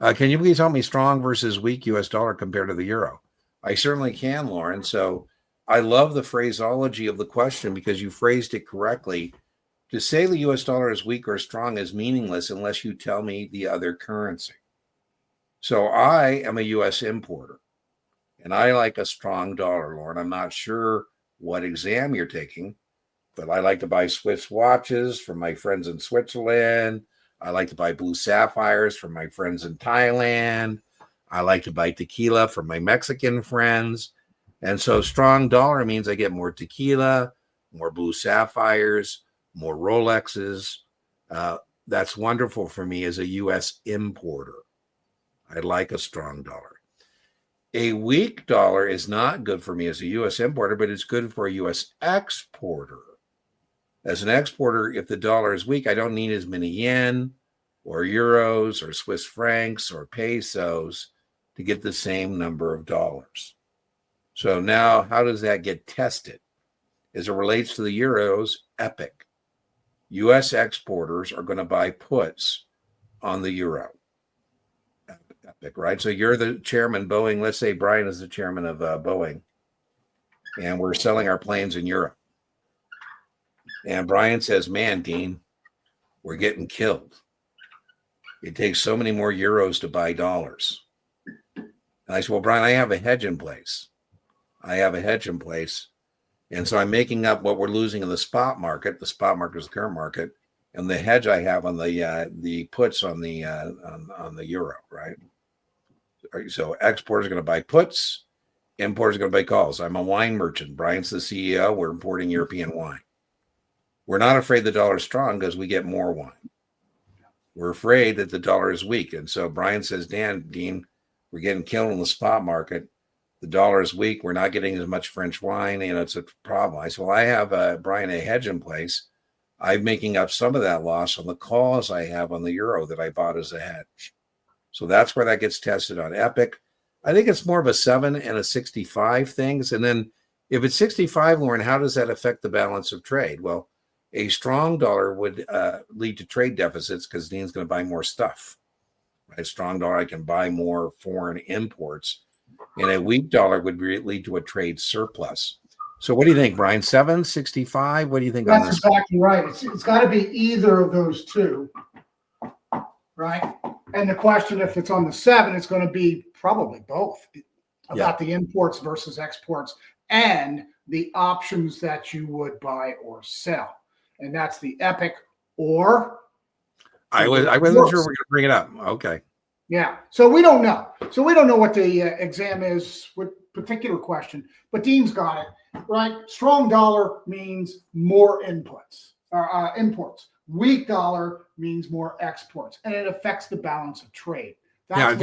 Can you please help me strong versus weak U.S. dollar compared to the euro? I certainly can, Lauren. So I love the phraseology of the question because you phrased it correctly. To say the U.S. dollar is weak or strong is meaningless unless you tell me the other currency. So I am a U.S. importer, and I like a strong dollar, Lauren. I'm not sure what exam you're taking, but I like to buy Swiss watches from my friends in Switzerland. I like to buy blue sapphires from my friends in Thailand. I like to buy tequila from my Mexican friends. And so strong dollar means I get more tequila, more blue sapphires, more Rolexes. That's wonderful for me as a U.S. importer. I like a strong dollar. A weak dollar is not good for me as a U.S. importer, but it's good for a U.S. exporter. As an exporter, if the dollar is weak, I don't need as many yen or euros or Swiss francs or pesos to get the same number of dollars. So now, how does that get tested? As it relates to the euros, EPIC. U.S. exporters are going to buy puts on the euro. EPIC, right? So you're the chairman, Boeing. Let's say Brian is the chairman of Boeing, and we're selling our planes in Europe. And Brian says, man, Dean, we're getting killed. It takes so many more euros to buy dollars. And I said, well, Brian, I have a hedge in place. And so I'm making up what we're losing in the spot market. The spot market is the current market. And the hedge I have on the puts on the euro, right? So exporters are going to buy puts. Importers are going to buy calls. I'm a wine merchant. Brian's the CEO. We're importing European wine. We're not afraid the dollar is strong because we get more wine. We're afraid that the dollar is weak. And so Brian says, Dean, we're getting killed in the spot market. The dollar is weak. We're not getting as much French wine. It's a problem. I said, well, I have, Brian, a hedge in place. I'm making up some of that loss on the calls I have on the euro that I bought as a hedge. So that's where that gets tested on EPIC. I think it's more of a 7 and a 65 things. And then if it's 65, Lauren, how does that affect the balance of trade? Well, a strong dollar would lead to trade deficits because Dean's going to buy more stuff. Right? Strong dollar, I can buy more foreign imports. And a weak dollar would lead to a trade surplus. So what do you think, Brian? 7, 65? What do you think on this? That's exactly right. It's got to be either of those two, right? And the question, if it's on the 7, it's going to be probably both about the imports versus exports and the options that you would buy or sell. And that's the EPIC or I wasn't sure we're going to bring it up. Okay. Yeah. So we don't know. So we don't know what the exam is with particular question, but Dean's got it, right? Strong dollar means more imports. Weak dollar means more exports, and it affects the balance of trade. That's